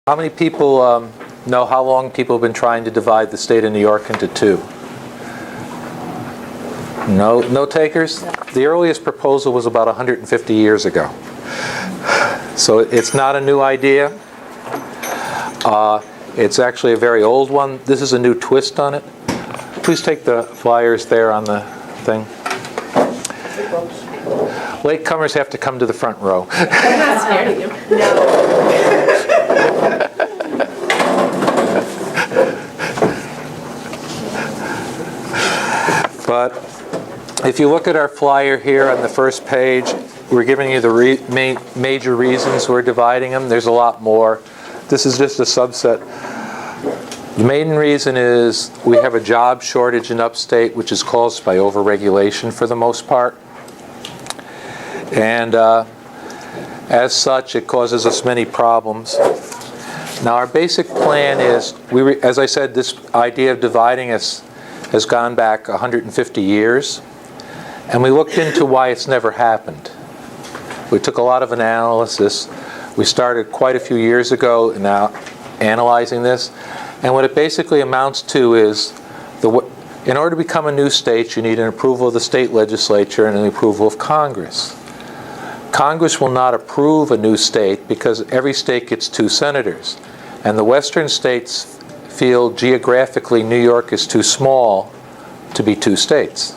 How many people know how long people have been trying to divide the state of New York into two? No takers? The earliest proposal was about 150 years ago. So it's not a new idea. It's actually a very old one. This is a new twist on it. Please take the flyers there on the thing. Latecomers have to come to the front row. I'm not scared of you. No. But if you look at our flyer here on the first page, we're giving you the major reasons we're dividing them. There's a lot more. This is just a subset. The main reason is we have a job shortage in upstate, which is caused by overregulation for the most part. And as such, it causes us many problems. Now, our basic plan is, as I said, this idea of dividing us has gone back 150 years. And we looked into why it's never happened. We took a lot of analysis. We started quite a few years ago now analyzing this. And what it basically amounts to is, in order to become a new state, you need an approval of the state legislature and an approval of Congress. Congress will not approve a new state because every state gets 2 senators. And the western states feel geographically New York is too small to be 2 states.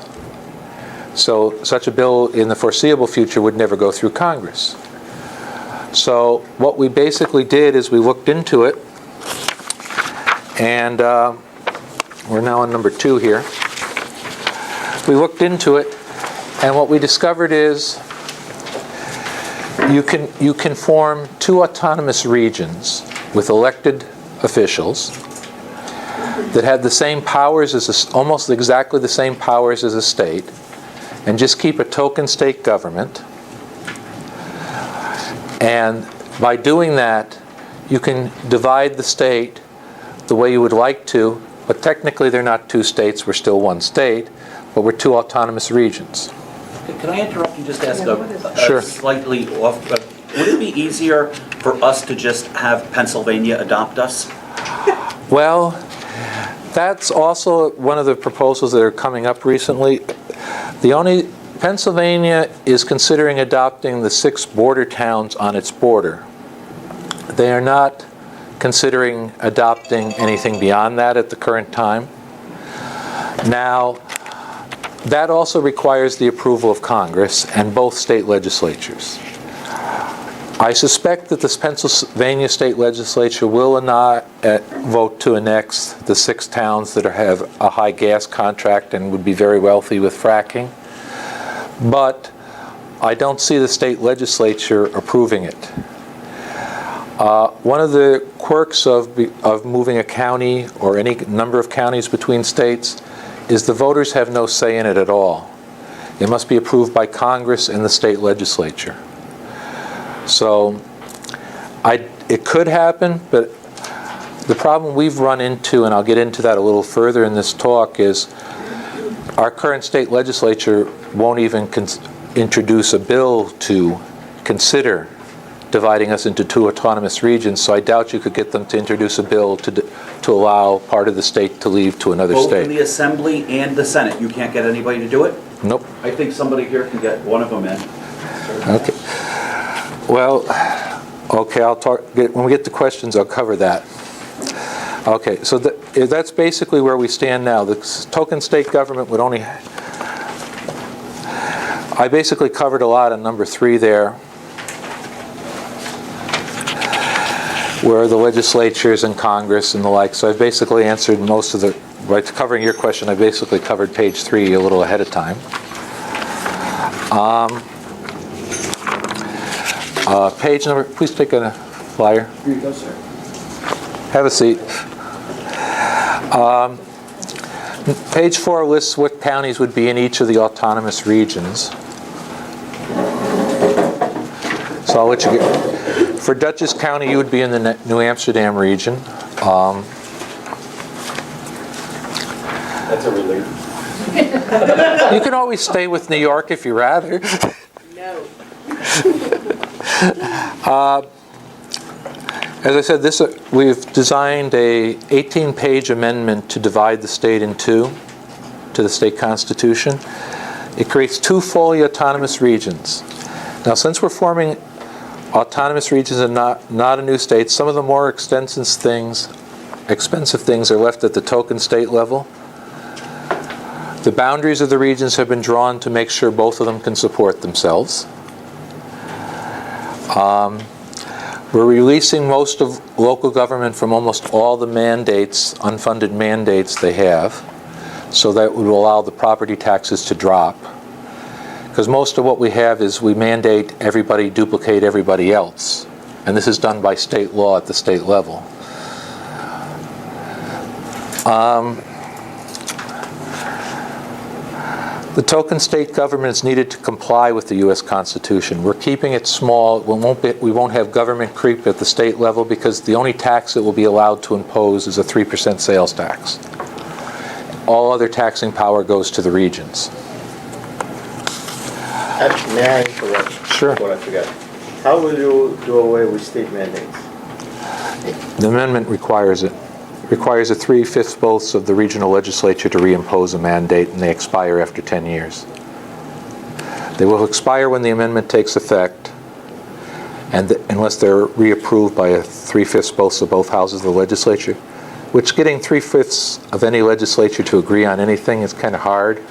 So such a bill in the foreseeable future would never go through Congress. So what we basically did is we looked into it, and we're now on number 2 here. We looked into it, and what we discovered is you can form 2 autonomous regions with elected officials that have the same powers as almost exactly the same powers as a state, and just keep a token state government. And by doing that, you can divide the state the way you would like to, but technically they're not 2 states, we're still 1 state, but we're 2 autonomous regions. Can I interrupt you, just ask Sure. a slightly off, would it be easier for us to just have Pennsylvania adopt us? Well, that's also one of the proposals that are coming up recently. Pennsylvania is considering adopting the 6 border towns on its border. They are not considering adopting anything beyond that at the current time. Now, that also requires the approval of Congress and both state legislatures. I suspect that the Pennsylvania state legislature will not vote to annex the 6 towns that have a high gas contract and would be very wealthy with fracking. But I don't see the state legislature approving it. One of the quirks of moving a county or any number of counties between states is the voters have no say in it at all. It must be approved by Congress and the state legislature. So it could happen, but the problem we've run into, and I'll get into that a little further in this talk, is our current state legislature won't even introduce a bill to consider dividing us into 2 autonomous regions, so I doubt you could get them to introduce a bill to allow part of the state to leave to another Both state. in the Assembly and the Senate, you can't get anybody to do it? Nope. I think somebody here can get one of them in. Okay. Well, okay, when we get to questions, I'll cover that. Okay, so that's basically where we stand now. The token state government would only... I basically covered a lot on number 3 there, where the legislatures and Congress and the like. So I've basically answered most of the... By covering your question, I basically covered page 3 a little ahead of time. Page number... Please take a flyer. Here you go, sir. Have a seat. Page 4 lists what counties would be in each of the autonomous regions. So I'll let you get... For Dutchess County, you would be in the New Amsterdam region. That's a relief. You can always stay with New York if you'd rather. No. As I said, we've designed a 18-page amendment to divide the state in two, to the state constitution. It creates two fully autonomous regions. Now, since we're forming autonomous regions and not a new state, some of the more expensive things are left at the token state level. The boundaries of the regions have been drawn to make sure both of them can support themselves. We're releasing most of local government from almost all the mandates, unfunded mandates they have, so that would allow the property taxes to drop. Because most of what we have is we mandate everybody duplicate everybody else. And this is done by state law at the state level. The token state government is needed to comply with the U.S. Constitution. We're keeping it small. We won't have government creep at the state level because the only tax it will be allowed to impose is a 3% sales tax. All other taxing power goes to the regions. May I interrupt? Sure. Before I forget. How will you do away with state mandates? The amendment requires it. Requires a 3/5 votes of the regional legislature to reimpose a mandate, and they expire after 10 years. They will expire when the amendment takes effect, and unless they're reapproved by a 3/5 votes of both houses of the legislature, which getting 3/5 of any legislature to agree on anything is kind of hard,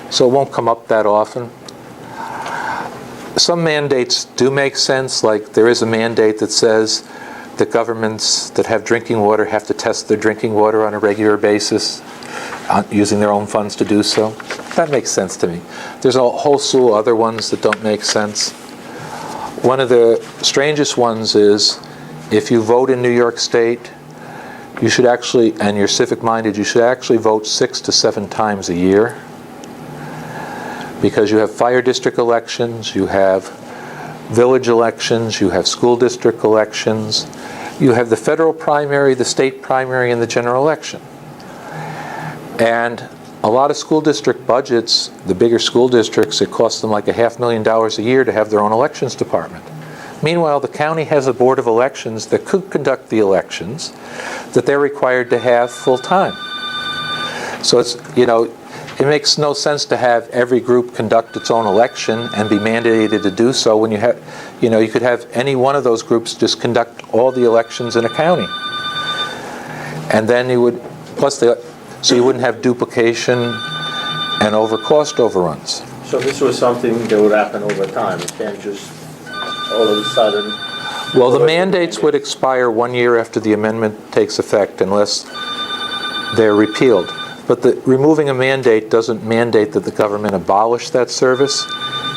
so it won't come up that often. Some mandates do make sense, like there is a mandate that says that governments that have drinking water have to test their drinking water on a regular basis, using their own funds to do so. That makes sense to me. There's a whole slew of other ones that don't make sense. One of the strangest ones is if you vote in New York State, you should actually, and you're civic-minded, you should actually vote 6 to 7 times a year. Because you have fire district elections, you have village elections, you have school district elections, you have the federal primary, the state primary, and the general election. And a lot of school district budgets, the bigger school districts, it costs them like $500,000 a year to have their own elections department. Meanwhile, the county has a board of elections that could conduct the elections that they're required to have full-time. So it's, it makes no sense to have every group conduct its own election and be mandated to do so when you have, you could have any one of those groups just conduct all the elections in a county. And then you would, so you wouldn't have duplication and cost overruns. So this was something that would happen over time. It can't just all of a sudden. Well, the mandates would expire 1 year after the amendment takes effect unless they're repealed. But removing a mandate doesn't mandate that the government abolish that service.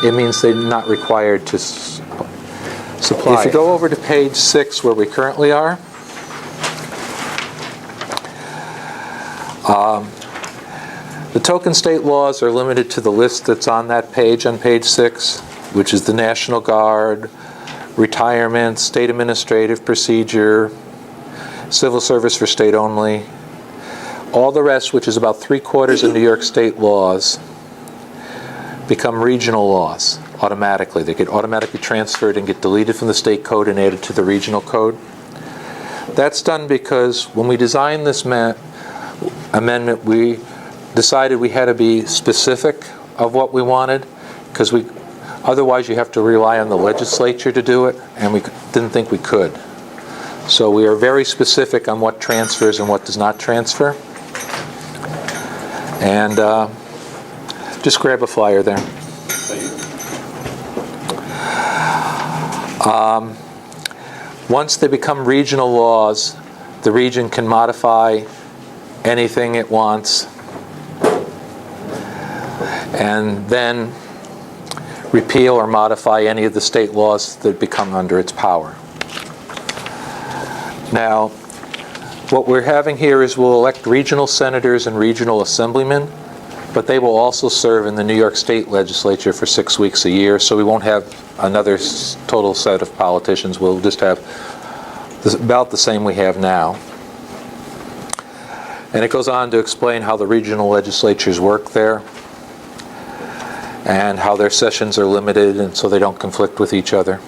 It means they're not required to supply. If you go over to page 6 where we currently are, the token state laws are limited to the list that's on that page, on page 6, which is the National Guard, retirement, state administrative procedure, civil service for state only. All the rest, which is about 3/4 of New York state laws, become regional laws automatically. They get automatically transferred and get deleted from the state code and added to the regional code. That's done because when we designed this amendment, we decided we had to be specific of what we wanted, because otherwise you have to rely on the legislature to do it, and we didn't think we could. So we are very specific on what transfers and what does not transfer. And just grab a flyer there. Once they become regional laws, the region can modify anything it wants and then repeal or modify any of the state laws that become under its power. Now, what we're having here is we'll elect regional senators and regional assemblymen, but they will also serve in the New York State legislature for 6 weeks a year, so we won't have another total set of politicians. We'll just have about the same we have now. And it goes on to explain how the regional legislatures work there and how their sessions are limited and so they don't conflict with each other.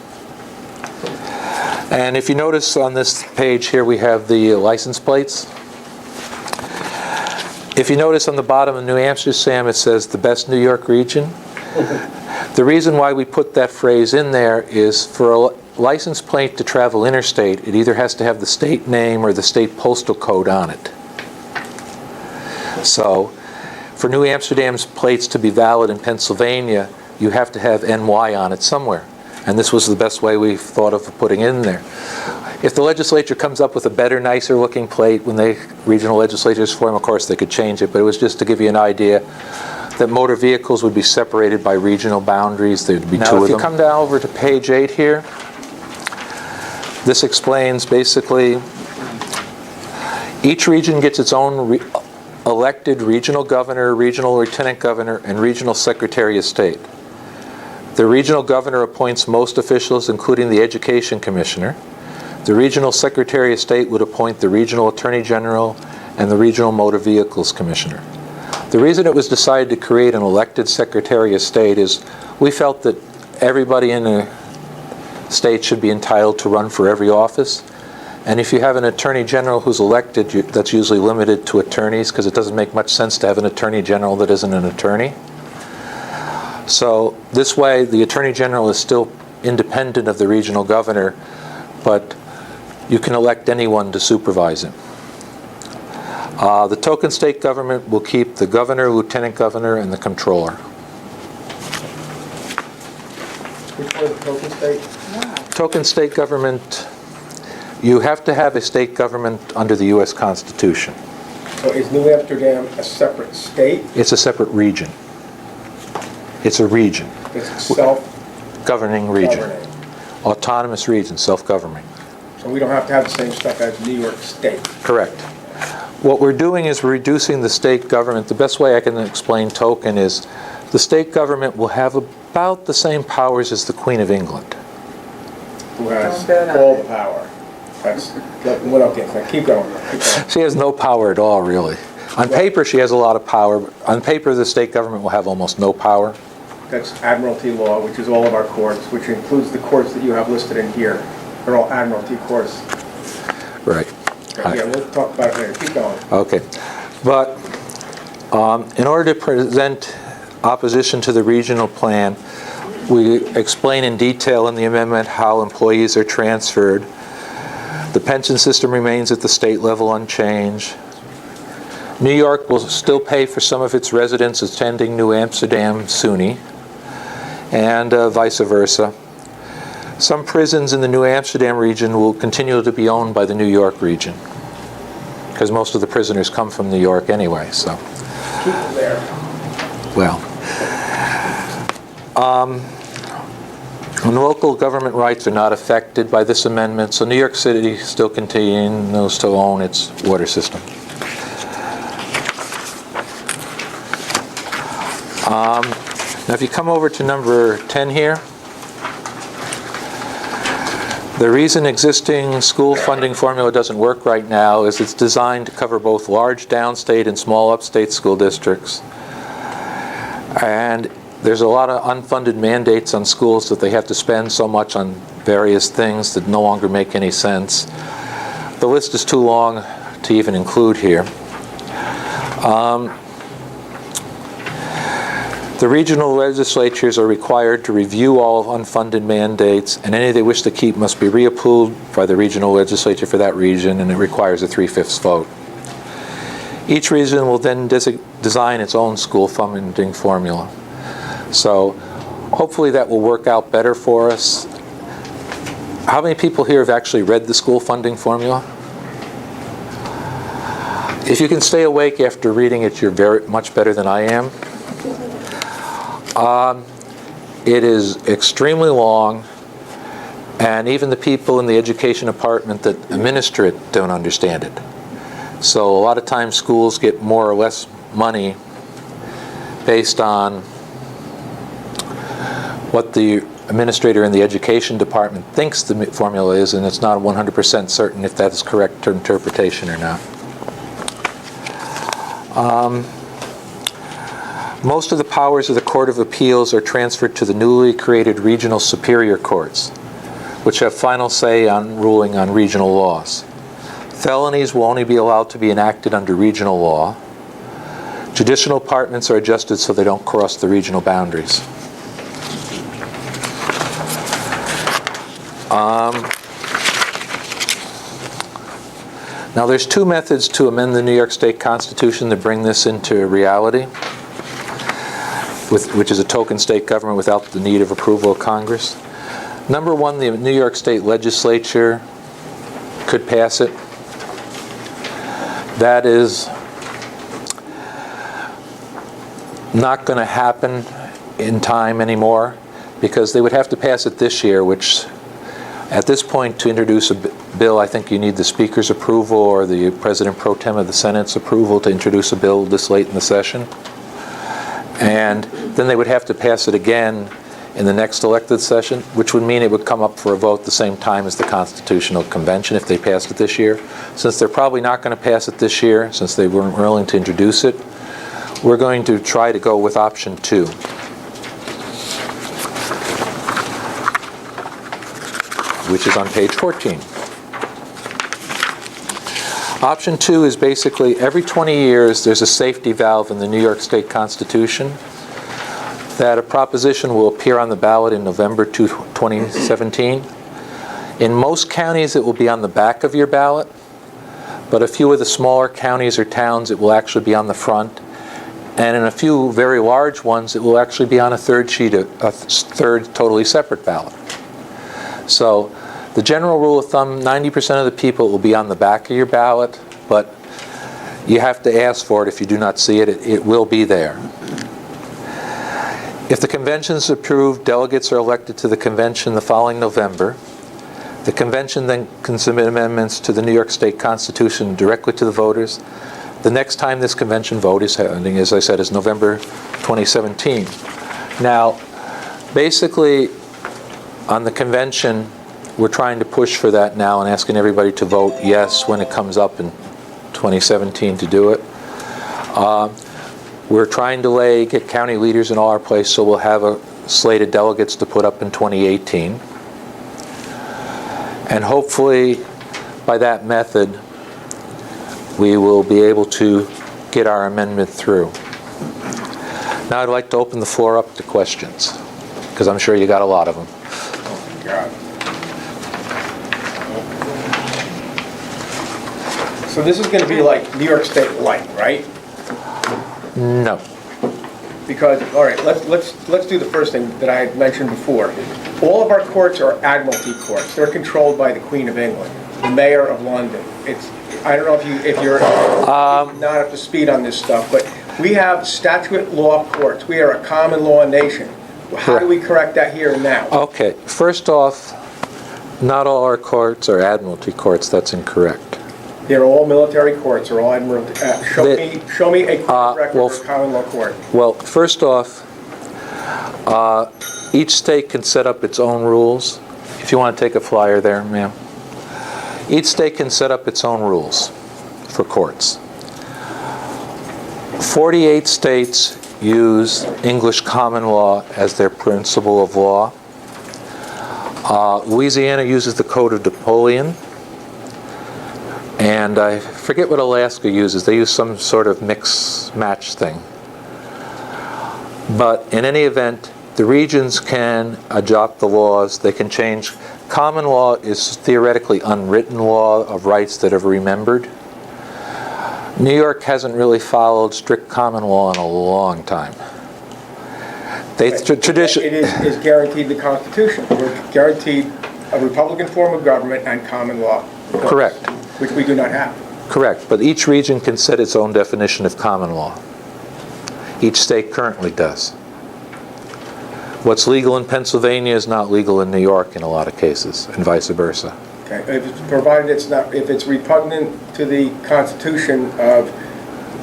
And if you notice on this page here, we have the license plates. If you notice on the bottom of New Amsterdam, it says the best New York region. The reason why we put that phrase in there is for a license plate to travel interstate, it either has to have the state name or the state postal code on it. So, for New Amsterdam's plates to be valid in Pennsylvania, you have to have NY on it somewhere. And this was the best way we thought of putting in there. If the legislature comes up with a better, nicer looking plate when regional legislatures form, of course they could change it, but it was just to give you an idea that motor vehicles would be separated by regional boundaries. There'd be two of them. Now, if you come down over to page 8 here, this explains basically each region gets its own elected regional governor, regional lieutenant governor, and regional secretary of state. The regional governor appoints most officials, including the education commissioner. The regional secretary of state would appoint the regional attorney general and the regional motor vehicles commissioner. The reason it was decided to create an elected secretary of state is we felt that everybody in the state should be entitled to run for every office. And if you have an attorney general who's elected, that's usually limited to attorneys, because it doesn't make much sense to have an attorney general that isn't an attorney. So this way, the attorney general is still independent of the regional governor, but you can elect anyone to supervise him. The token state government will keep the governor, lieutenant governor, and the controller. Which one is the token state? Token state government, you have to have a state government under the U.S. Constitution. So is New Amsterdam a separate state? It's a separate region. It's a region. It's self-governing? Governing region. Autonomous region, self-governing. So we don't have to have the same stuff as New York State? Correct. What we're doing is we're reducing the state government. The best way I can explain token is the state government will have about the same powers as the Queen of England. Who has all the power? That's what I'm getting. Keep going. Keep going. She has no power at all, really. On paper, she has a lot of power. But on paper, the state government will have almost no power. That's admiralty law, which is all of our courts, which includes the courts that you have listed in here. They're all admiralty courts. Right. Yeah, we'll talk about it later. Keep going. Okay. But in order to present opposition to the regional plan, we explain in detail in the amendment how employees are transferred. The pension system remains at the state level unchanged. New York will still pay for some of its residents attending New Amsterdam SUNY, and vice versa. Some prisons in the New Amsterdam region will continue to be owned by the New York region, because most of the prisoners come from New York anyway, so. Keep them there. Well. And local government rights are not affected by this amendment, so New York City still continues to own its water system. Now if you come over to number 10 here, the reason existing school funding formula doesn't work right now is it's designed to cover both large downstate and small upstate school districts. And there's a lot of unfunded mandates on schools that they have to spend so much on various things that no longer make any sense. The list is too long to even include here. The regional legislatures are required to review all unfunded mandates, and any they wish to keep must be reapproved by the regional legislature for that region, and it requires a 3/5 vote. Each region will then design its own school funding formula. So hopefully that will work out better for us. How many people here have actually read the school funding formula? If you can stay awake after reading it, you're very much better than I am. It is extremely long, and even the people in the education department that administer it don't understand it. So a lot of times schools get more or less money based on what the administrator in the education department thinks the formula is, and it's not 100% certain if that is correct interpretation or not. Most of the powers of the Court of Appeals are transferred to the newly created regional superior courts, which have final say on ruling on regional laws. Felonies will only be allowed to be enacted under regional law. Judicial departments are adjusted so they don't cross the regional boundaries. Now there's two methods to amend the New York State Constitution to bring this into reality, which is a token state government without the need of approval of Congress. Number one, the New York State Legislature could pass it. That is not going to happen in time anymore because they would have to pass it this year, which at this point to introduce a bill, I think you need the Speaker's approval or the President Pro Tem of the Senate's approval to introduce a bill this late in the session. And then they would have to pass it again in the next elected session, which would mean it would come up for a vote the same time as the Constitutional Convention if they passed it this year. Since they're probably not going to pass it this year, since they weren't willing to introduce it, we're going to try to go with option 2. Which is on page 14. Option 2 is basically every 20 years there's a safety valve in the New York State Constitution that a proposition will appear on the ballot in November 2017. In most counties it will be on the back of your ballot, but a few of the smaller counties or towns it will actually be on the front, and in a few very large ones it will actually be on a third totally separate ballot. So the general rule of thumb, 90% of the people will be on the back of your ballot, but you have to ask for it. If you do not see it, it will be there. If the convention is approved, delegates are elected to the convention the following November. The convention then can submit amendments to the New York State Constitution directly to the voters. The next time this convention vote is happening, as I said, is November 2017. Now, basically, on the convention, we're trying to push for that now and asking everybody to vote yes when it comes up in 2017 to do it. We're trying to get county leaders in all our places, so we'll have a slate of delegates to put up in 2018. And hopefully, by that method, we will be able to get our amendment through. Now I'd like to open the floor up to questions, because I'm sure you got a lot of them. God. So this is going to be like New York State light, right? No. Because, all right, let's do the first thing that I had mentioned before. All of our courts are admiralty courts. They're controlled by the Queen of England, the Mayor of London. I don't know if you're not up to speed on this stuff, but we have statute law courts. We are a common law nation. How do we correct that here and now? Okay. First off, not all our courts are admiralty courts. That's incorrect. They're all military courts. They're all admiralty. Show me a court record for a common law court. Well, first off, each state can set up its own rules. If you want to take a flyer there, ma'am. Each state can set up its own rules for courts. 48 states use English common law as their principle of law. Louisiana uses the Code of Napoleon. And I forget what Alaska uses. They use some sort of mix-match thing. But in any event, the regions can adopt the laws. They can change. Common law is theoretically unwritten law of rights that are remembered. New York hasn't really followed strict common law in a long time. Tradition. It is guaranteed the Constitution. We're guaranteed a Republican form of government and common law. Correct. Which we do not have. Correct, but each region can set its own definition of common law. Each state currently does. What's legal in Pennsylvania is not legal in New York in a lot of cases, and vice versa. Okay, provided if it's repugnant to the Constitution of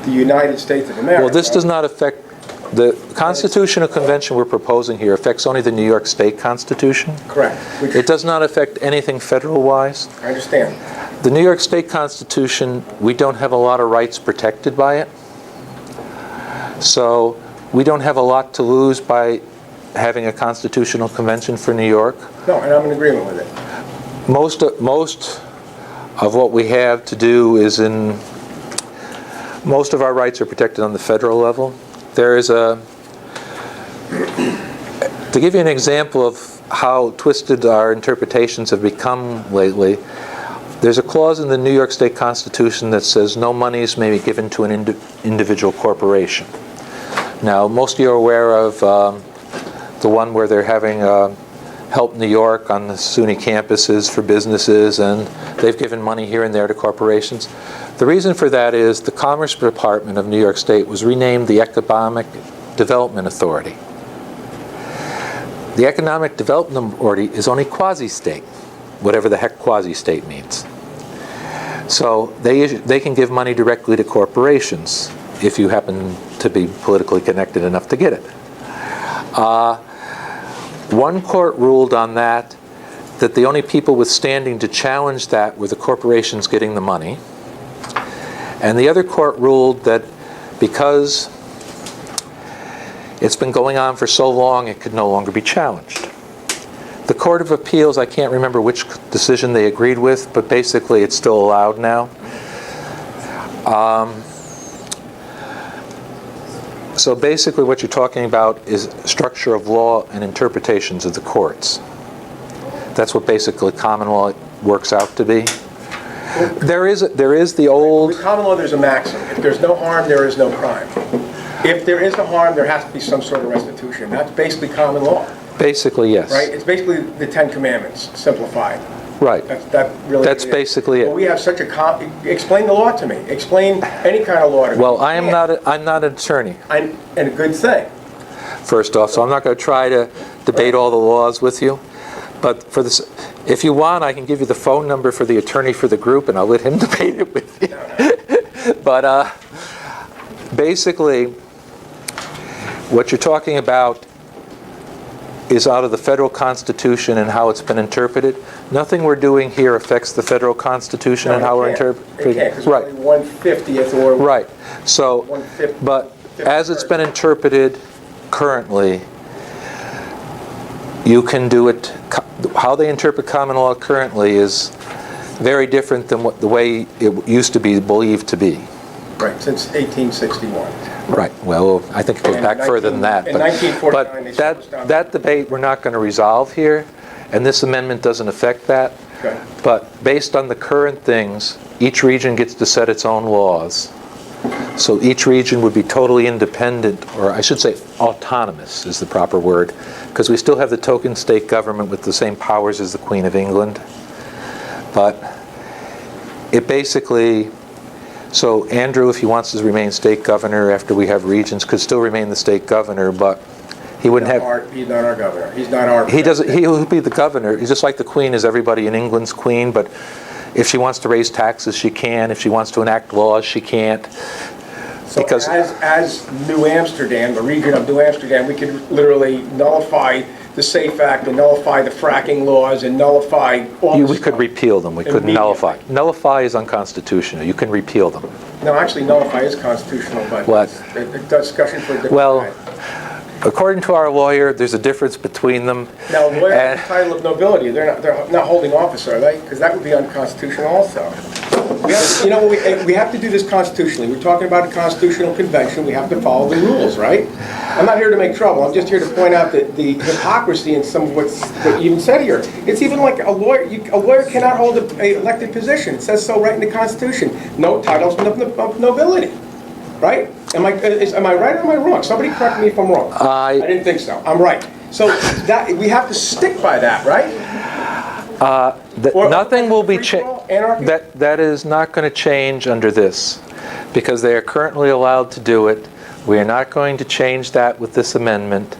the United States of America. Well, this does not affect, the Constitutional Convention we're proposing here affects only the New York State Constitution. Correct. It does not affect anything federal-wise. I understand. The New York State Constitution, we don't have a lot of rights protected by it. So we don't have a lot to lose by having a constitutional convention for New York. No, and I'm in agreement with it. most of what we have to do is most of our rights are protected on the federal level. There is to give you an example of how twisted our interpretations have become lately, there's a clause in the New York State Constitution that says no monies may be given to an individual corporation. Now, most of you are aware of the one where they're having Help New York on the SUNY campuses for businesses, and they've given money here and there to corporations. The reason for that is the Commerce Department of New York State was renamed the Economic Development Authority. The Economic Development Authority is only quasi-state, whatever the heck quasi-state means. So they can give money directly to corporations if you happen to be politically connected enough to get it. One court ruled on that the only people with standing to challenge that were the corporations getting the money. And the other court ruled that because it's been going on for so long, it could no longer be challenged. The Court of Appeals, I can't remember which decision they agreed with, but basically it's still allowed now. So basically what you're talking about is structure of law and interpretations of the courts. That's what basically common law works out to be. There is the old... With common law, there's a maxim. If there's no harm, there is no crime. If there is a harm, there has to be some sort of restitution. That's basically common law, Basically, yes. right? It's basically the Ten Commandments simplified. Right. That's It is. basically it. Well, we have such a explain the law to me. Explain any kind of law to me. Well, I'm not an attorney, And a good thing. first off, so I'm not going to try to debate all the laws with you. But for this, if you want, I can give you the phone number for the attorney for the group, and I'll let him debate it with you. But basically, what you're talking about is out of the federal Constitution and how it's been interpreted. Nothing we're doing here affects the federal Constitution and how we're interpreting. It can't, because Right. only 1/50th or... Right. So, 1/5. but as it's been interpreted currently, you can do it. How they interpret common law currently is very different than the way it used to be believed to be. Right, since 1861. Right. Well, I think it goes And back further than that. in 1949 they But shut us down. that debate we're not going to resolve here, and this amendment doesn't affect that. Okay. But based on the current things, each region gets to set its own laws. So each region would be totally independent, or I should say autonomous is the proper word, because we still have the token state government with the same powers as the Queen of England. But it basically... So Andrew, if he wants to remain state governor after we have regions, could still remain the state governor, but he wouldn't have... He's not our governor. He's not our... He doesn't. He'll be the governor. He's just like the Queen is everybody in England's queen, but if she wants to raise taxes, she can. If she wants to enact laws, she can't. So Because as New Amsterdam, the region of New Amsterdam, we could literally nullify the SAFE Act and nullify the fracking laws and nullify all this we could stuff. repeal them. We couldn't Immediately. nullify. Nullify is unconstitutional. You can repeal them. No, actually nullify is constitutional, but What? it's a discussion for a different Well, time. according to our lawyer, there's a difference between them. Now, lawyers and- have the title of nobility. They're not holding office, are they? Because that would be unconstitutional also. We have to do this constitutionally. We're talking about a constitutional convention. We have to follow the rules, right? I'm not here to make trouble. I'm just here to point out that the hypocrisy in some of what you even said here. It's even like a lawyer. A lawyer cannot hold an elected position. It says so right in the Constitution. No titles of nobility, right? Am I right or am I wrong? Somebody correct me if I'm wrong. I didn't think so. I'm right. So that we have to stick by that, right? Or- Nothing will be free for all, changed. anarchy? That is not going to change under this, because they are currently allowed to do it. We are not going to change that with this amendment.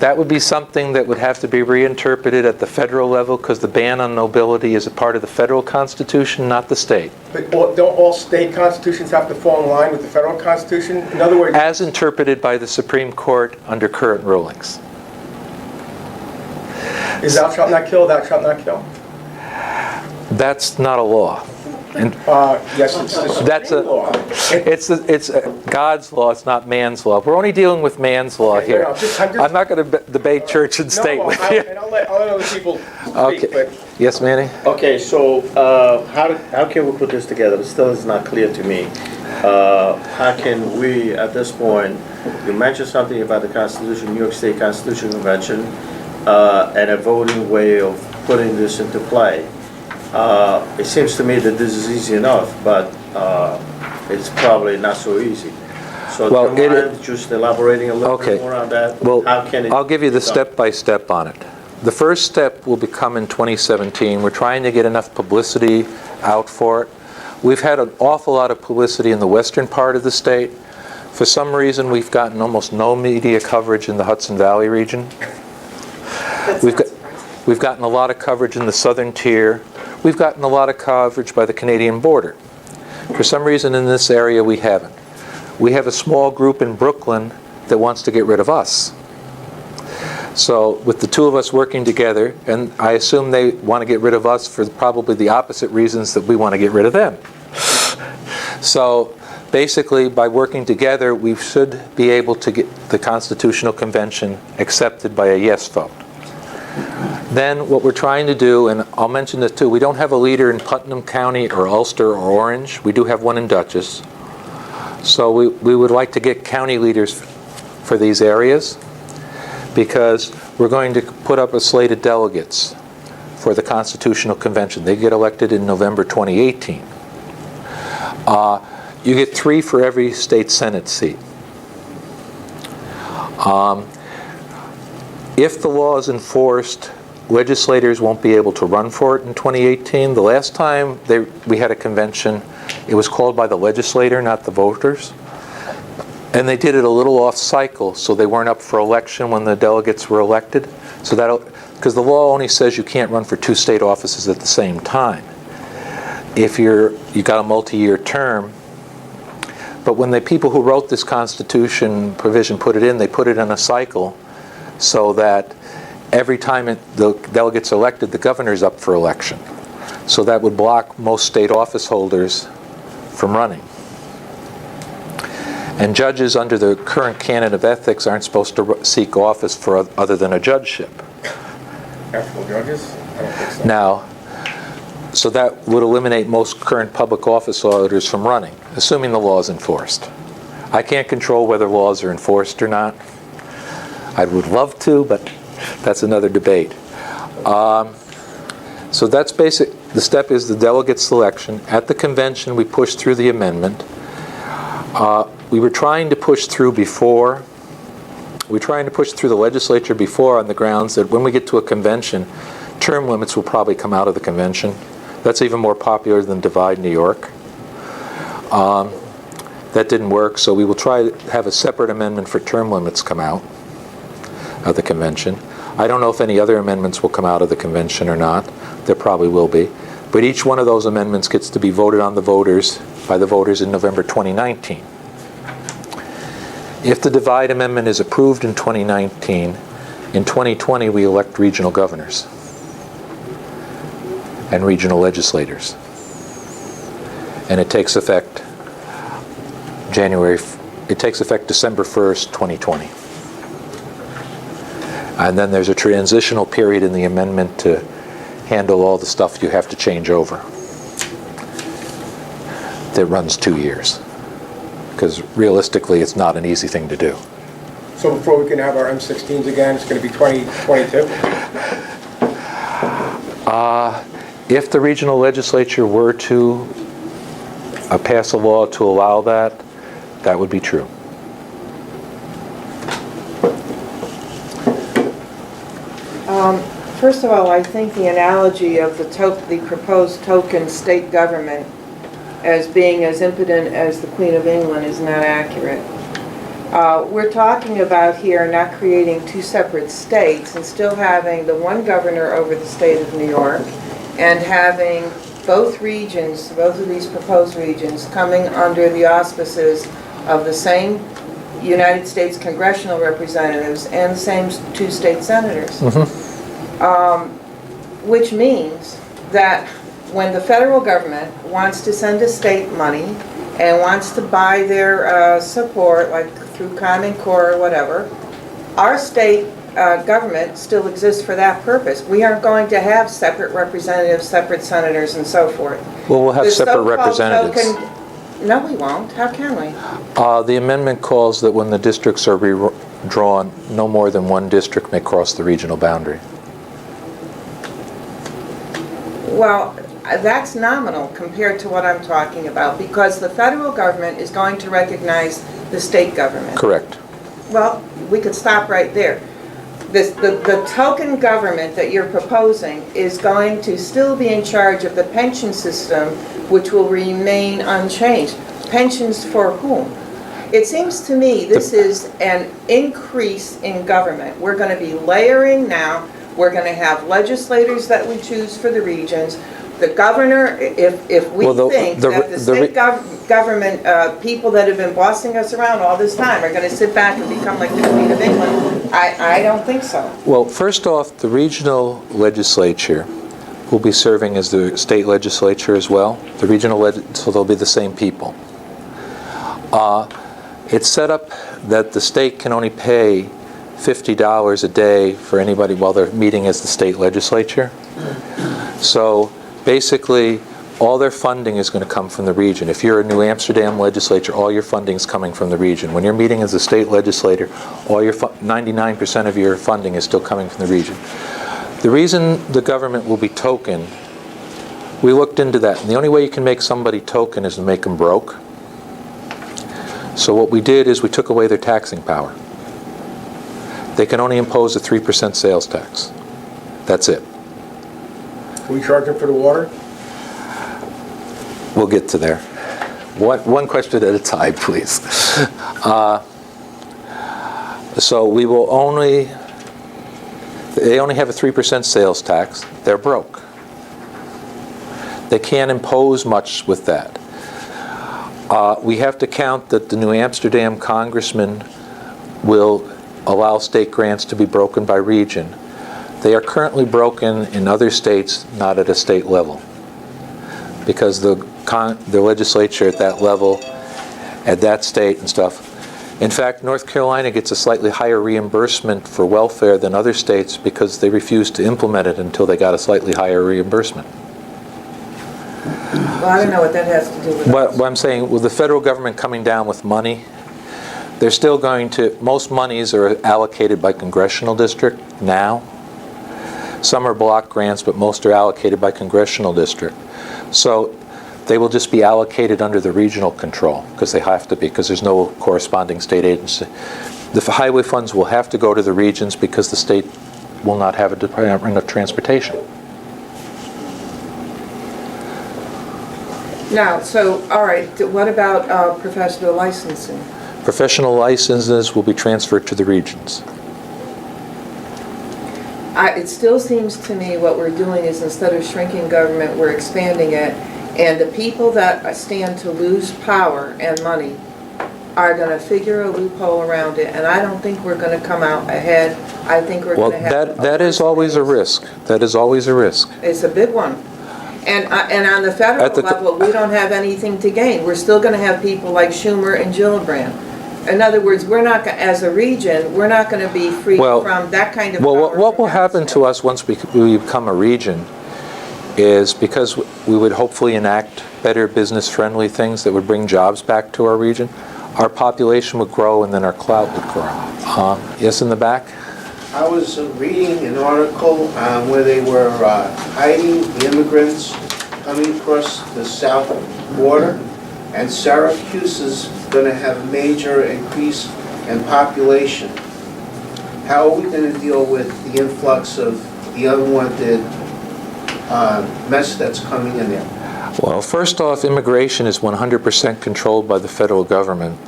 That would be something that would have to be reinterpreted at the federal level, because the ban on nobility is a part of the federal constitution, not the state. But don't all state constitutions have to fall in line with the federal constitution? In other words, As interpreted by the Supreme Court under current rulings. is thou shalt not kill, thou shalt not kill? That's not a law. And Yes, it's the That's Supreme a- law. it's God's law, it's not man's law. We're only dealing with man's law Okay, here. no, I'm just- I'm not going to debate church and state No, with I'll- you. and I'll let other people Okay. speak, but Yes, Manny? Okay, so how can we put this together? It still is not clear to me. How can we, at this point, you mentioned something about the Constitution, New York State Constitution Convention, and a voting way of putting this into play. It seems to me that this is easy enough, but it's probably not so easy. So Well, do you mind just elaborating a little Okay. bit more on that? Well, How can it I'll give you the be done? step-by-step on it. The first step will become in 2017. We're trying to get enough publicity out for it. We've had an awful lot of publicity in the western part of the state. For some reason, we've gotten almost no media coverage in the Hudson Valley region. We've gotten a lot of coverage in the southern tier. We've gotten a lot of coverage by the Canadian border. For some reason in this area, we haven't. We have a small group in Brooklyn that wants to get rid of us. So with the two of us working together, and I assume they want to get rid of us for probably the opposite reasons that we want to get rid of them. So basically, by working together, we should be able to get the Constitutional Convention accepted by a yes vote. Then what we're trying to do, and I'll mention this too, we don't have a leader in Putnam County or Ulster or Orange. We do have one in Dutchess. So we would like to get county leaders for these areas, because we're going to put up a slate of delegates for the Constitutional Convention. They get elected in November 2018. You get 3 for every state Senate seat. If the law is enforced, legislators won't be able to run for it in 2018. The last time we had a convention, it was called by the legislator, not the voters. And they did it a little off cycle, so they weren't up for election when the delegates were elected. So because the law only says you can't run for 2 state offices at the same time if you got a multi-year term. But when the people who wrote this Constitution provision put it in, they put it in a cycle so that every time the delegates elected, the governor's up for election. So that would block most state office holders from running. And judges under the current canon of ethics aren't supposed to seek office for other than a judgeship. ethical judges? I don't think so. Now, so that would eliminate most current public office holders from running, assuming the law is enforced. I can't control whether laws are enforced or not. I would love to, but that's another debate. So that's basic. The step is the delegate selection. At the convention, we pushed through the amendment. We were trying to push through before. We were trying to push through the legislature before on the grounds that when we get to a convention, term limits will probably come out of the convention. That's even more popular than Divide New York. That didn't work, so we will try to have a separate amendment for term limits come out of the convention. I don't know if any other amendments will come out of the convention or not. There probably will be. But each one of those amendments gets to be voted on by the voters in November 2019. If the Divide Amendment is approved in 2019, in 2020 we elect regional governors and regional legislators. And it takes effect December 1st, 2020. And then there's a transitional period in the amendment to handle all the stuff you have to change over. That runs 2 years. Because realistically, it's not an easy thing to do. So before we can have our M16s again, it's going to be 2022? If the regional legislature were to pass a law to allow that, that would be true. First of all, I think the analogy of the proposed token state government as being as impotent as the Queen of England is not accurate. We're talking about here not creating two separate states and still having the one governor over the state of New York and having both regions, both of these proposed regions, coming under the auspices of the same United States congressional representatives and the same two state senators. Which means that when the federal government wants to send a state money and wants to buy their support, like through Common Core or whatever, our state government still exists for that purpose. We aren't going to have separate representatives, separate senators, and so forth. Well, we'll have The separate so-called representatives. token- No, we won't. How can we? The amendment calls that when the districts are redrawn, no more than one district may cross the regional boundary. Well, that's nominal compared to what I'm talking about, because the federal government is going to recognize the state government. Correct. Well, we could stop right there. The token government that you're proposing is going to still be in charge of the pension system, which will remain unchanged. Pensions for whom? It seems to me this is an increase in government. We're going to be layering now. We're going to have legislators that we choose for the regions. The governor, if we Well, think that the state government, people that have been bossing us around all this time are going to sit back and become like the Queen of England, I don't think so. Well, first off, the regional legislature will be serving as the state legislature as well. The regional so they'll be the same people. It's set up that the state can only pay $50 a day for anybody while they're meeting as the state legislature. So basically, all their funding is going to come from the region. If you're a New Amsterdam legislature, all your funding is coming from the region. When you're meeting as a state legislator, all your 99% of your funding is still coming from the region. The reason the government will be token, we looked into that, and the only way you can make somebody token is to make them broke. So what we did is we took away their taxing power. They can only impose a 3% sales tax. That's it. We charge them for the water? We'll get to there. One question at a time, please. So we will only, they only have a 3% sales tax. They're broke. They can't impose much with that. We have to count that the New Amsterdam congressman will allow state grants to be broken by region. They are currently broken in other states, not at a state level, because the legislature at that level, at that state and stuff. In fact, North Carolina gets a slightly higher reimbursement for welfare than other states because they refused to implement it until they got a slightly higher reimbursement. Well, I don't know what that has to do with What I'm saying, with the federal government coming down with money, they're still going to, most monies are allocated by congressional district now. Some are block grants, but most are allocated by congressional district. So they will just be allocated under the regional control, because they have to be, because there's no corresponding state agency. The highway funds will have to go to the regions because the state will not have a Department of Transportation. Now, so, all right, what about professional licensing? Professional licenses will be transferred to the regions. It still seems to me what we're doing is, instead of shrinking government, we're expanding it, and the people that stand to lose power and money are going to figure a loophole around it, and I don't think we're going to come out ahead. I think we're Well, going to have... that is always a risk. That is always a risk. It's a big one. And on the federal At the- level, we don't have anything to gain. We're still going to have people like Schumer and Gillibrand. In other words, we're not, as a region, we're not going to be free Well, from that kind of Well, power. what will from happen outside. to us once we become a region is, because we would hopefully enact better business-friendly things that would bring jobs back to our region, our population would grow and then our clout would grow. Yes, in the back? I was reading an article where they were hiding the immigrants coming across the south border, and Syracuse is going to have a major increase in population. How are we going to deal with the influx of the unwanted mess that's coming in there? Well, first off, immigration is 100% controlled by the federal government.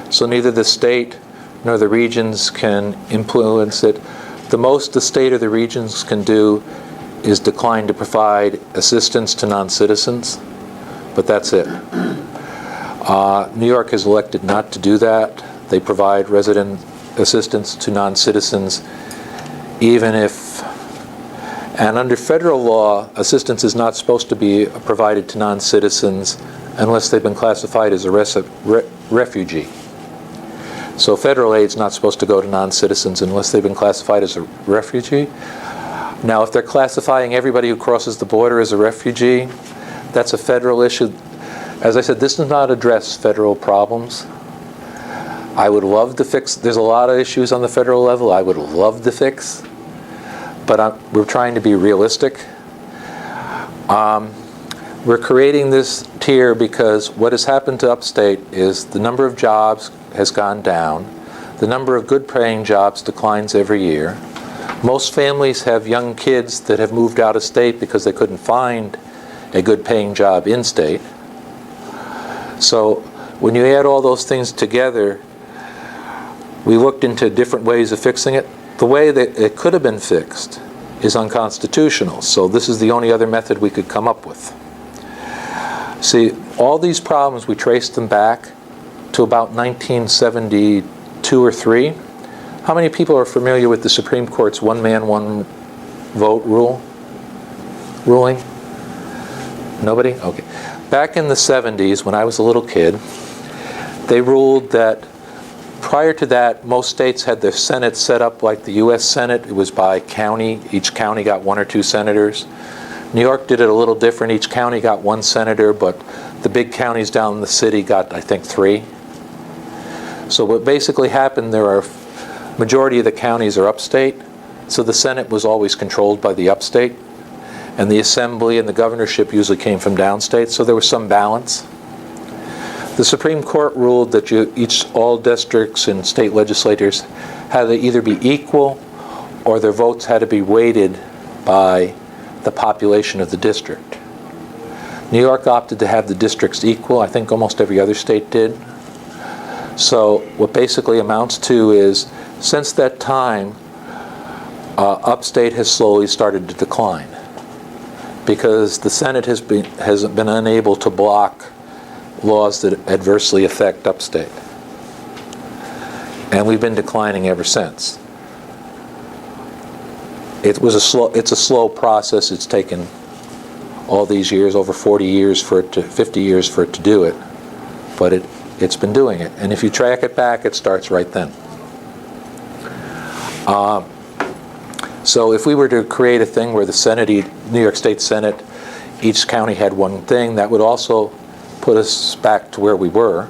So neither the state nor the regions can influence it. The most the state or the regions can do is decline to provide assistance to non-citizens, but that's it. New York has elected not to do that. They provide resident assistance to non-citizens, even if, And under federal law, assistance is not supposed to be provided to non-citizens unless they've been classified as a refugee. So federal aid's not supposed to go to non-citizens unless they've been classified as a refugee. Now, if they're classifying everybody who crosses the border as a refugee, that's a federal issue. As I said, this does not address federal problems. I would love to fix, there's a lot of issues on the federal level I would love to fix, but we're trying to be realistic. We're creating this tier because what has happened to upstate is the number of jobs has gone down, the number of good paying jobs declines every year. Most families have young kids that have moved out of state because they couldn't find a good paying job in state. So when you add all those things together, we looked into different ways of fixing it. The way that it could have been fixed is unconstitutional, so this is the only other method we could come up with. See, all these problems, we traced them back to about 1972 or 3. How many people are familiar with the Supreme Court's one man, one vote ruling? Nobody? Okay. Back in the 70s, when I was a little kid, they ruled that prior to that, most states had their Senate set up like the U.S. Senate. It was by county. Each county got 1 or 2 senators. New York did it a little different. Each county got 1 senator, but the big counties down in the city got, I think, 3. So what basically happened, majority of the counties are upstate, so the Senate was always controlled by the upstate, and the assembly and the governorship usually came from downstate, so there was some balance. The Supreme Court ruled that all districts and state legislators had to either be equal or their votes had to be weighted by the population of the district. New York opted to have the districts equal. I think almost every other state did. So what basically amounts to is, since that time, upstate has slowly started to decline because the Senate has been unable to block laws that adversely affect upstate. And we've been declining ever since. It's a slow process. It's taken all these years, over 40 years 50 years for it to do it, but it's been doing it. And if you track it back, it starts right then. So if we were to create a thing where the New York State Senate, each county had 1 thing, that would also put us back to where we were,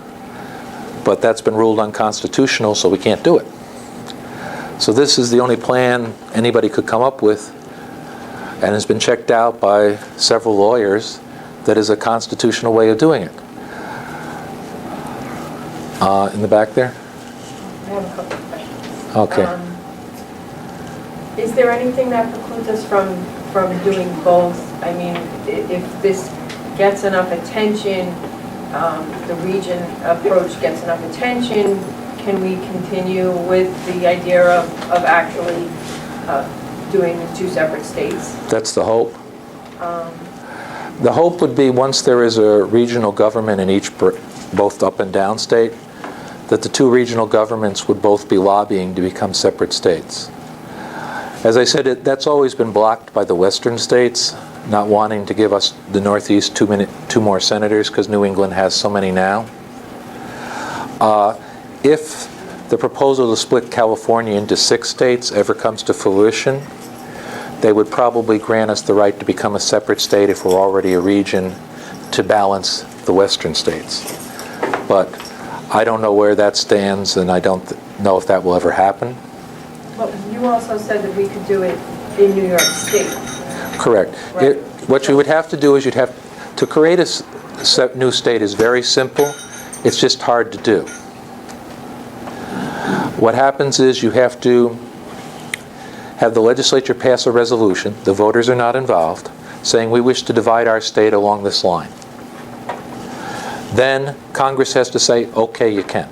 but that's been ruled unconstitutional, so we can't do it. So this is the only plan anybody could come up with, and has been checked out by several lawyers, that is a constitutional way of doing it. In the back there? I have a couple of questions. Okay. Is there anything that precludes us from doing both? I mean, if this gets enough attention, the region approach gets enough attention, can we continue with the idea of actually doing 2 separate states? That's the hope. The hope would be, once there is a regional government in each, both up and down state, that the 2 regional governments would both be lobbying to become separate states. As I said, that's always been blocked by the western states, not wanting to give us, the Northeast, 2 more senators, because New England has so many now. If the proposal to split California into 6 states ever comes to fruition, they would probably grant us the right to become a separate state if we're already a region, to balance the western states. But I don't know where that stands, and I don't know if that will ever happen. But you also said that we could do it in New York State. Correct. Right. What you would have to do is to create a new state is very simple. It's just hard to do. What happens is you have to have the legislature pass a resolution, the voters are not involved, saying we wish to divide our state along this line. Then Congress has to say, okay, you can.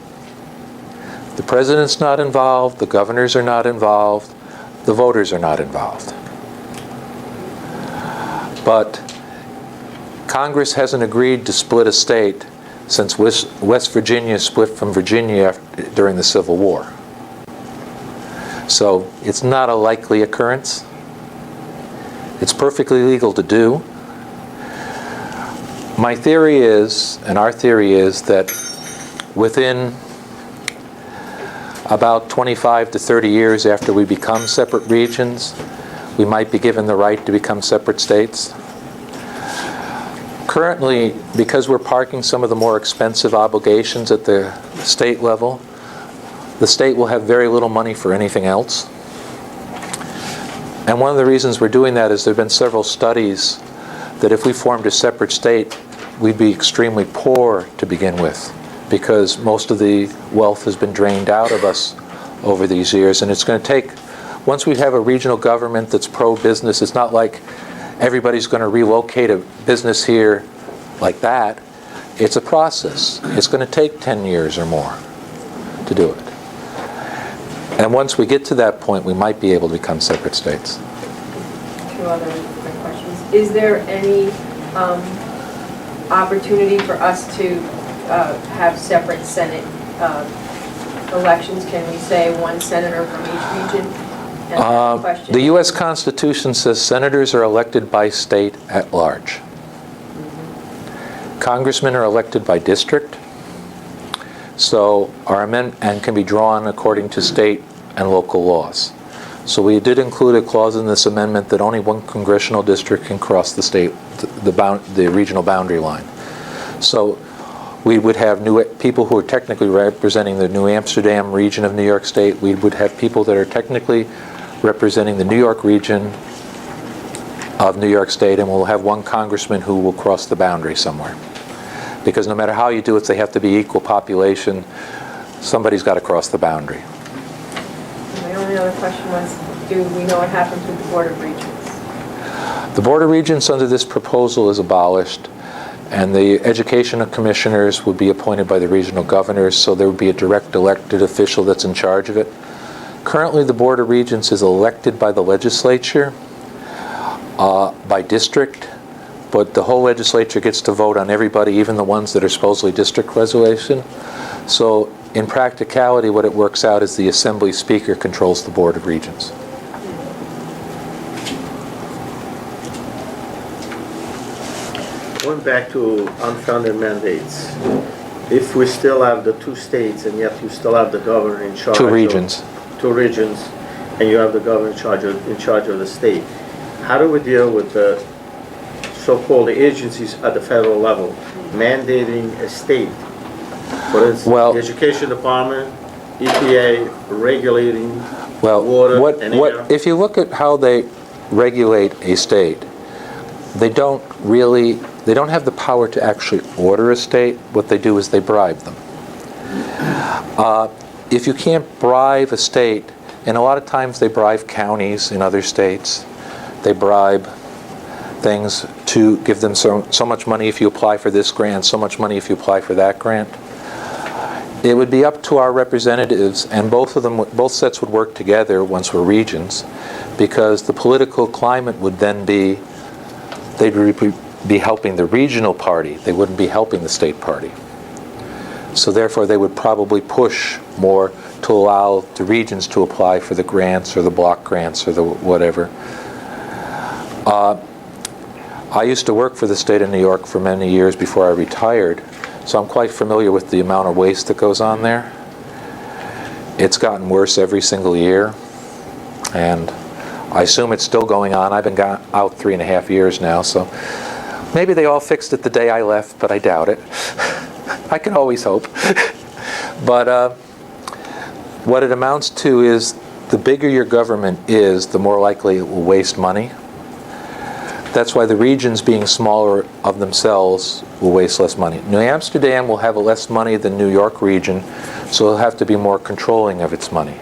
The president's not involved, the governors are not involved, the voters are not involved. But Congress hasn't agreed to split a state since West Virginia split from Virginia during the Civil War. So it's not a likely occurrence. It's perfectly legal to do. My theory is, and our theory is, that within about 25 to 30 years after we become separate regions, we might be given the right to become separate states. Currently, because we're parking some of the more expensive obligations at the state level, the state will have very little money for anything else. And one of the reasons we're doing that is there have been several studies that if we formed a separate state, we'd be extremely poor to begin with, because most of the wealth has been drained out of us over these years. And it's going to take, once we have a regional government that's pro-business, it's not like everybody's going to relocate a business here like that. It's a process. It's going to take 10 years or more to do it. And once we get to that point, we might be able to become separate states. Two other quick questions. Is there any opportunity for us to have separate Senate elections? Can we say one senator from each region? And the question- The U.S. Constitution says senators are elected by state at large. Congressmen are elected by district. So our amendment and can be drawn according to state and local laws. So we did include a clause in this amendment that only one congressional district can cross the state, the regional boundary line. So we would have people who are technically representing the New Amsterdam region of New York State. We would have people that are technically representing the New York region of New York State, and we'll have one congressman who will cross the boundary somewhere. Because no matter how you do it, they have to be equal population. Somebody's got to cross the boundary. My only other question was, do we know what happens with the Board of Regents? The Board of Regents under this proposal is abolished, and the education commissioners would be appointed by the regional governors, so there would be a direct elected official that's in charge of it. Currently, the Board of Regents is elected by the legislature, by district, but the whole legislature gets to vote on everybody, even the ones that are supposedly district resolution. So in practicality, what it works out is the Assembly Speaker controls the Board of Regents. Going back to unfounded mandates, if we still have the two states and yet you still have the governor in charge. Two regions. Two regions, and you have the governor in charge of the state, how do we deal with the so-called agencies at the federal level mandating a state, for instance, the education department, EPA regulating water and air? If you look at how they regulate a state, they don't have the power to actually order a state. What they do is they bribe them. If you can't bribe a state, and a lot of times they bribe counties in other states, they bribe things to give them so much money if you apply for this grant, so much money if you apply for that grant. It would be up to our representatives, and both sets would work together once we're regions, because the political climate would then be, they'd be helping the regional party. They wouldn't be helping the state party. So therefore, they would probably push more to allow the regions to apply for the grants or the block grants or the whatever. I used to work for the state of New York for many years before I retired, so I'm quite familiar with the amount of waste that goes on there. It's gotten worse every single year, and I assume it's still going on. I've been out 3.5 years now, so maybe they all fixed it the day I left, but I doubt it. I can always hope. But what it amounts to is the bigger your government is, the more likely it will waste money. That's why the regions being smaller of themselves will waste less money. New Amsterdam will have less money than New York region, so it'll have to be more controlling of its money.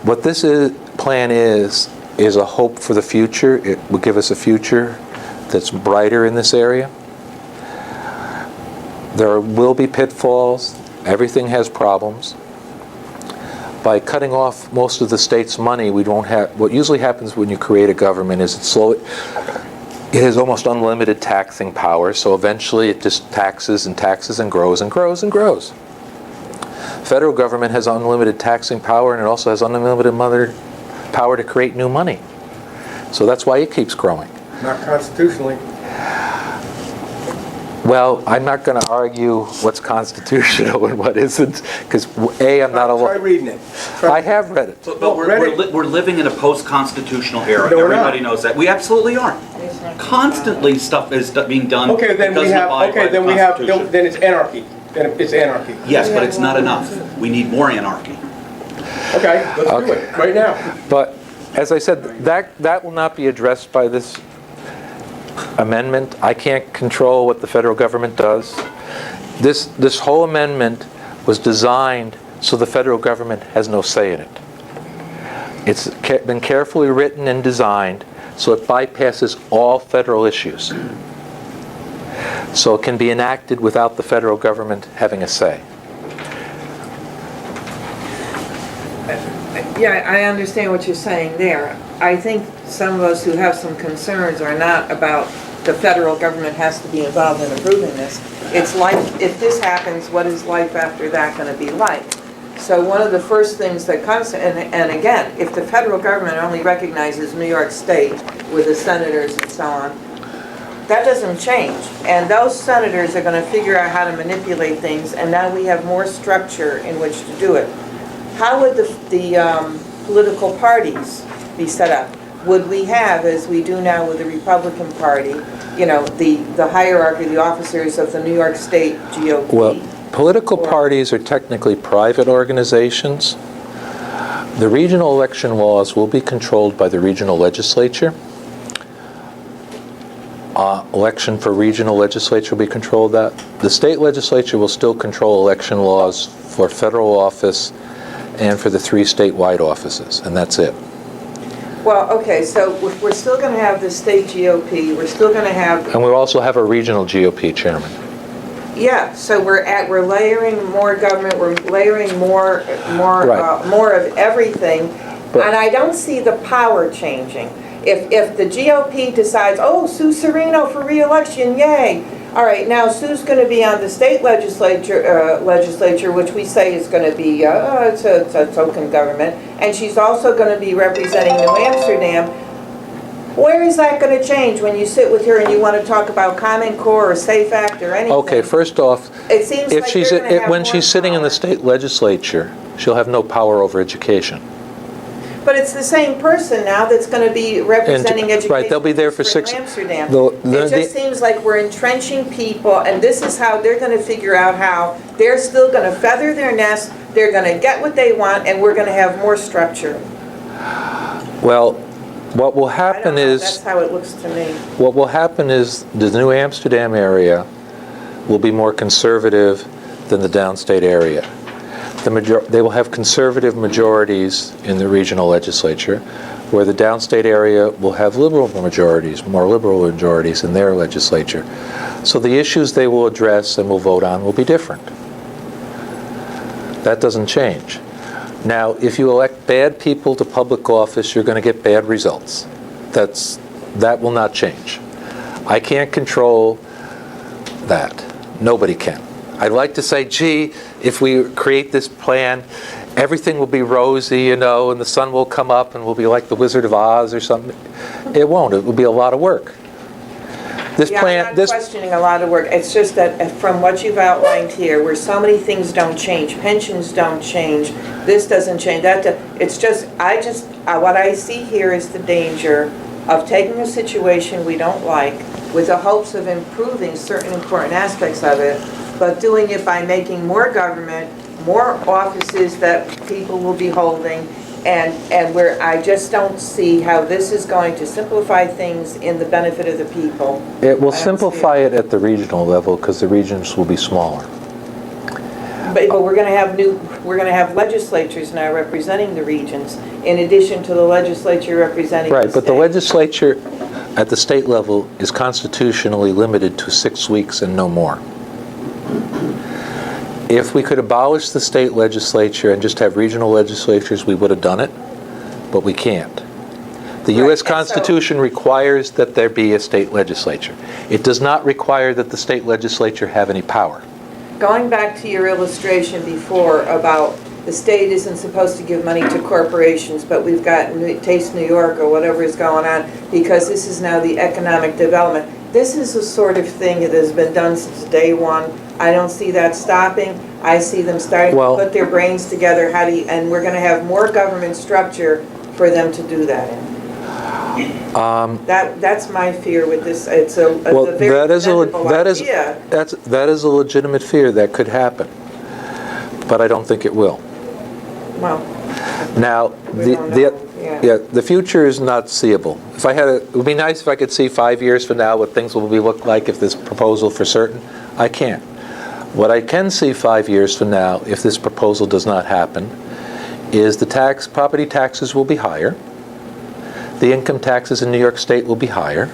What this plan is a hope for the future. It will give us a future that's brighter in this area. There will be pitfalls. Everything has problems. By cutting off most of the state's money, we won't have. What usually happens when you create a government is it has almost unlimited taxing power. So eventually, it just taxes and taxes and grows and grows and grows. Federal government has unlimited taxing power, and it also has unlimited power to create new money. So that's why it keeps growing. Not constitutionally. Well, I'm not going to argue what's constitutional and what isn't, because A, I'm not a Try lawyer. reading it. I have read it. But Well, we're living in a post-constitutional era. No, we're not. Everybody knows that. We absolutely are. Constantly stuff is being done. Okay, then that we doesn't have, abide by okay, the then we have, Constitution. then it's anarchy. Then it's anarchy. Yes, but it's not enough. We need more anarchy. Okay, let's do Okay. it, right now. But as I said, that will not be addressed by this amendment. I can't control what the federal government does. This whole amendment was designed so the federal government has no say in it. It's been carefully written and designed so it bypasses all federal issues. So it can be enacted without the federal government having a say. Yeah, I understand what you're saying there. I think some of us who have some concerns are not about the federal government has to be involved in approving this. It's like, if this happens, what is life after that going to be like? So one of the first things that comes, and again, if the federal government only recognizes New York State with the senators and so on, that doesn't change. And those senators are going to figure out how to manipulate things, and now we have more structure in which to do it. How would the political parties be set up? Would we have, as we do now with the Republican Party, you know, the hierarchy, the officers of the New York State GOP? Well, political Or- parties are technically private organizations. The regional election laws will be controlled by the regional legislature. Election for regional legislature will be controlled that. The state legislature will still control election laws for federal office and for the 3 statewide offices, and that's it. Well, okay, so we're still going to have the state GOP, we're still going to have, And we'll also have a regional GOP chairman. yeah, so we're layering more government, we're layering more of everything, But- and I don't see the power changing. If the GOP decides, oh, Sue Serino for re-election, yay! All right, now Sue's going to be on the state legislature, which we say is going to be it's a token government, and she's also going to be representing New Amsterdam. Where is that going to change when you sit with her and you want to talk about Common Core or Safe Act or anything? Okay, first off, It seems if like she's you're going to have when more she's sitting in the power. state legislature, she'll have no power over education. But it's the same person now that's going to be representing education. right, they'll be there for in 6 Amsterdam. the- It just seems like we're entrenching people, and this is how they're going to figure out how they're still going to feather their nest, they're going to get what they want, and we're going to have more structure. Well, what will I don't happen know, is that's how it looks to me. What will happen is the New Amsterdam area will be more conservative than the downstate area. They will have conservative majorities in the regional legislature, where the downstate area will have liberal majorities, more liberal majorities in their legislature. So the issues they will address and will vote on will be different. That doesn't change. Now, if you elect bad people to public office, you're going to get bad results. That will not change. I can't control that. Nobody can. I'd like to say, gee, if we create this plan, everything will be rosy, you know, and the sun will come up and we'll be like the Wizard of Oz or something. It won't. It will be a lot of work. This Yeah, plan, I'm not questioning a lot of work. It's just that from what you've outlined here, where so many things don't change, pensions don't change, this doesn't change, it's just, what I see here is the danger of taking a situation we don't like with the hopes of improving certain important aspects of it, but doing it by making more government, more offices that people will be holding, and where I just don't see how this is going to simplify things in the benefit of the people. it will I don't see simplify it at the regional level because the regions will be smaller. But we're going to have legislatures now representing the regions, in addition to the legislature representing the Right, but the state. legislature at the state level is constitutionally limited to 6 weeks and no more. If we could abolish the state legislature and just have regional legislatures, we would have done it, but we can't. The Right, U.S. and so- Constitution requires that there be a state legislature. It does not require that the state legislature have any power. Going back to your illustration before about the state isn't supposed to give money to corporations, but we've got Taste New York or whatever is going on, because this is now the economic development. This is the sort of thing that has been done since day one. I don't see that stopping. I see them starting to Well- put their brains together, and we're gonna have more government structure for them to do that in. That's my fear with this. It's a Well, very that is commendable that is idea. that is a legitimate fear that could happen, but I don't think it will. Well, Now, we don't know. yeah, the future is not seeable. If I had, it would be nice if I could see 5 years from now what things will be look like if this proposal for certain. I can't. What I can see 5 years from now, if this proposal does not happen, is the property taxes will be higher. The income taxes in New York State will be higher.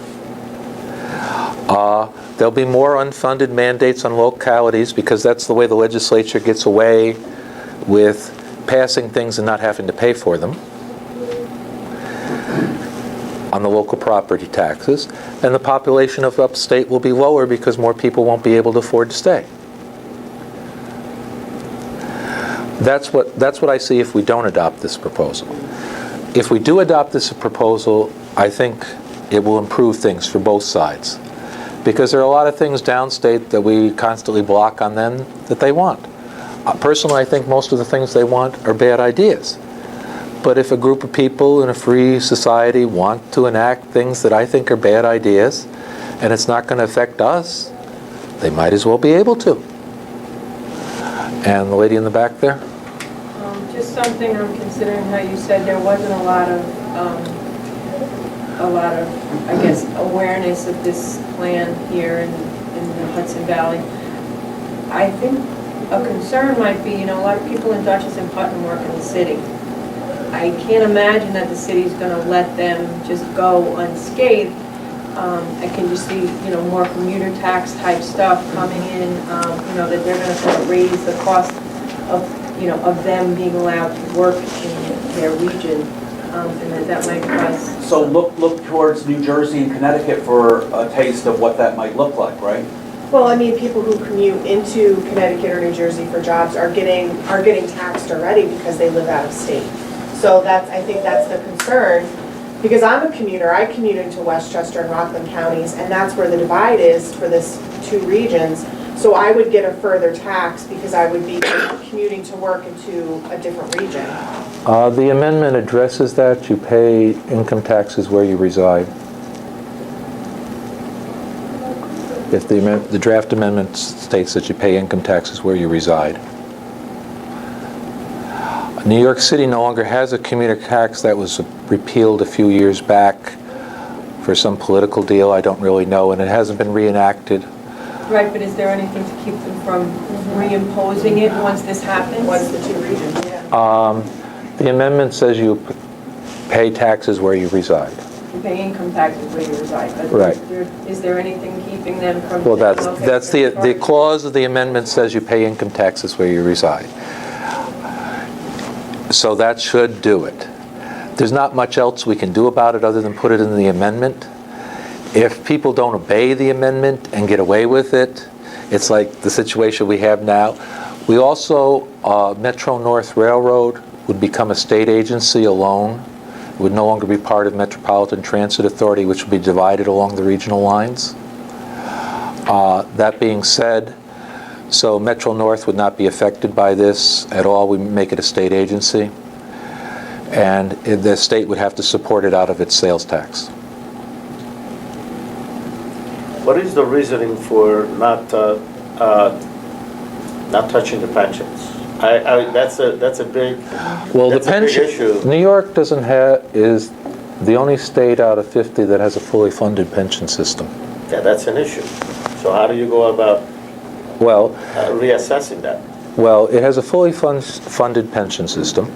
There'll be more unfunded mandates on localities, because that's the way the legislature gets away with passing things and not having to pay for them on the local property taxes. And the population of upstate will be lower because more people won't be able to afford to stay. That's what I see if we don't adopt this proposal. If we do adopt this proposal, I think it will improve things for both sides. Because there are a lot of things downstate that we constantly block on them that they want. Personally, I think most of the things they want are bad ideas. But if a group of people in a free society want to enact things that I think are bad ideas, and it's not going to affect us, they might as well be able to. And the lady in the back there? Just something I'm considering how you said there wasn't a lot of, I guess, awareness of this plan here in the Hudson Valley. I think a concern might be, a lot of people in Dutchess and Putnam work in the city. I can't imagine that the city's gonna let them just go unscathed. I can just see, more commuter tax type stuff coming in, that they're gonna sort of raise the cost of them being allowed to work in their region, and that might cause. So look towards New Jersey and Connecticut for a taste of what that might look like, right? Well, I mean, people who commute into Connecticut or New Jersey for jobs are getting taxed already because they live out of state. So I think that's the concern, because I'm a commuter. I commute into Westchester and Rockland counties, and that's where the divide is for this two regions. So I would get a further tax because I would be commuting to work into a different region. The amendment addresses that. You pay income taxes where you reside. If the draft amendment states that you pay income taxes where you reside. New York City no longer has a commuter tax. That was repealed a few years back for some political deal, I don't really know, and it hasn't been reenacted. Right, but is there anything to keep them from reimposing it once this happens? Once the two regions, yeah. The amendment says you pay taxes where you reside. You pay income taxes where you reside, but Right. is there anything keeping them from? Well, saying, okay, that's the clause of the amendment says you pay income taxes where you reside. So that should do it. There's not much else we can do about it other than put it in the amendment. If people don't obey the amendment and get away with it, it's like the situation we have now. We also, Metro North Railroad would become a state agency alone. It would no longer be part of Metropolitan Transit Authority, which would be divided along the regional lines. That being said, so Metro North would not be affected by this at all. We make it a state agency. And the state would have to support it out of its sales tax. What is the reasoning for not touching the pensions? That's a big, Well, that's the a big pension, issue. New York is the only state out of 50 that has a fully funded pension system. Yeah, that's an issue. So how do you go about Well, reassessing that? Well, it has a fully funded pension system,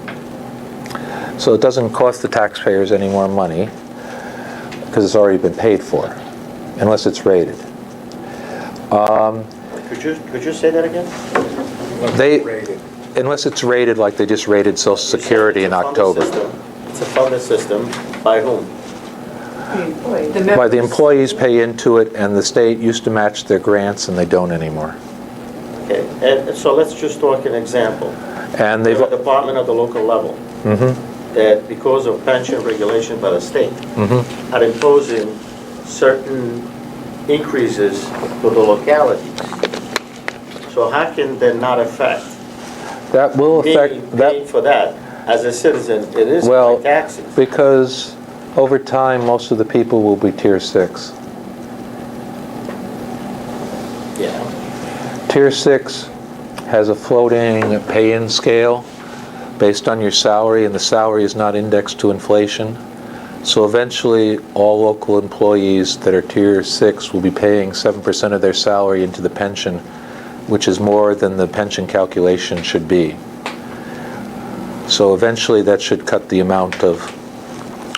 so it doesn't cost the taxpayers any more money because it's already been paid for, unless it's rated. Could you say that again? Unless it's rated like they just rated Social Security in October. It's a funded system. By whom? By the employees pay into it, and the state used to match their grants, and they don't anymore. Okay, and so let's just talk an example. And they've, They're a department at the local level. That because of pension regulation by the state, are imposing certain increases to the localities. So how can that not affect that will me affect, paying that, for that as a citizen? It is Well, my taxes. because over time, most of the people will be Tier 6. Yeah. Tier 6 has a floating pay-in scale based on your salary, and the salary is not indexed to inflation. So eventually, all local employees that are Tier 6 will be paying 7% of their salary into the pension, which is more than the pension calculation should be. So eventually, that should cut the amount of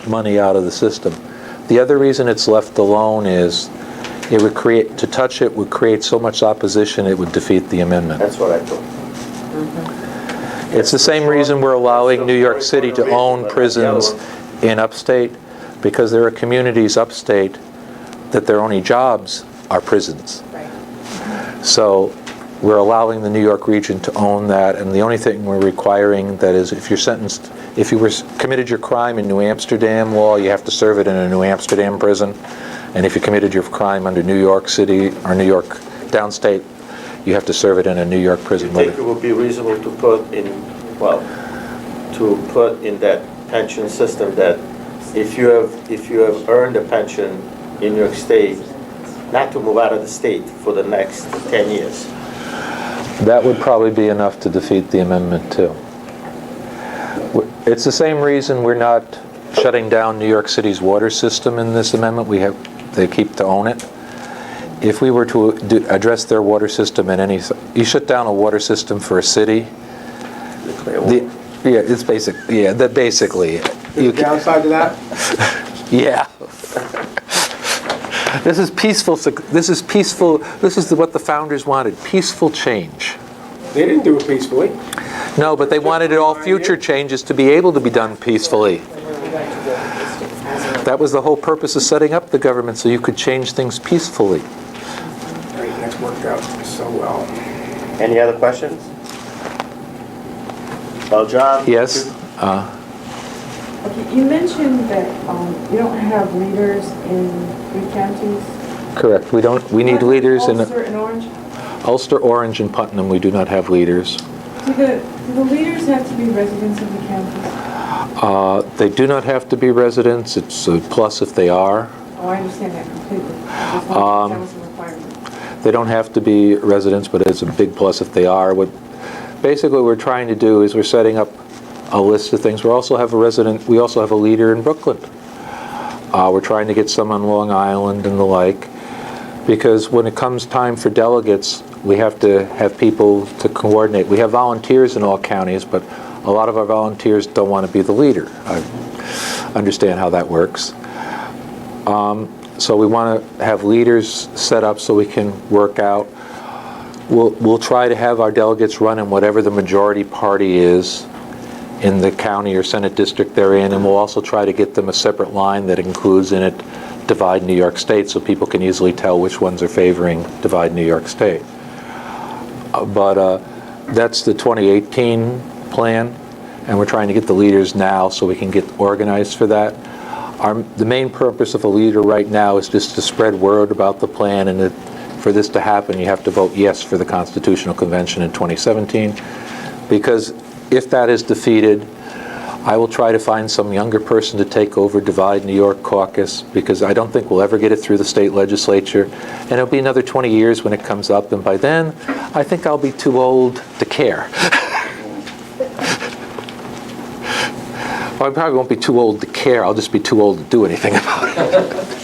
money out of the system. The other reason it's left alone is it would create, to touch it would create so much opposition it would defeat the amendment. That's what I thought. It's the same reason we're allowing New York City to own prisons in upstate, because there are communities upstate that their only jobs are prisons. Right. So we're allowing the New York region to own that, and the only thing we're requiring that is if you're sentenced, if you were committed your crime in New Amsterdam law, you have to serve it in a New Amsterdam prison. And if you committed your crime under New York City or New York downstate, you have to serve it in a New York prison. You think it would be reasonable to put in, well, to put in that pension system that if you have earned a pension in New York State, not to move out of the state for the next 10 years? That would probably be enough to defeat the amendment too. It's the same reason we're not shutting down New York City's water system in this amendment. They keep to own it. If we were to address their water system in any, you shut down a water system for a city. Yeah, it's basic. Yeah, that basically. The downside to that? Yeah. This is peaceful. This is peaceful. This is what the founders wanted: peaceful change. They didn't do it peacefully. No, but they wanted all future changes to be able to be done peacefully. That was the whole purpose of setting up the government, so you could change things peacefully. Great, that's worked out so well. Any other questions? Well, John? Yes? Okay, you mentioned that you don't have leaders in 3 counties. Correct. We need leaders in Ulster and Orange. Ulster, Orange, and Putnam. We do not have leaders. Do the leaders have to be residents of the counties? They do not have to be residents. It's a plus if they are. Oh, I understand that completely. I just wanted that was a requirement. They don't have to be residents, but it's a big plus if they are. Basically what we're trying to do is we're setting up a list of things. We also have a leader in Brooklyn. We're trying to get some on Long Island and the like, because when it comes time for delegates, we have to have people to coordinate. We have volunteers in all counties, but a lot of our volunteers don't want to be the leader. I understand how that works. So we want to have leaders set up so we can work out. We'll try to have our delegates run in whatever the majority party is in the county or Senate district they're in, and we'll also try to get them a separate line that includes in it Divide New York State, so people can easily tell which ones are favoring Divide New York State. But that's the 2018 plan, and we're trying to get the leaders now so we can get organized for that. The main purpose of a leader right now is just to spread word about the plan, and for this to happen, you have to vote yes for the Constitutional Convention in 2017, because if that is defeated, I will try to find some younger person to take over Divide New York caucus, because I don't think we'll ever get it through the state legislature, and it'll be another 20 years when it comes up, and by then, I think I'll be too old to care. Well, I probably won't be too old to care, I'll just be too old to do anything about it.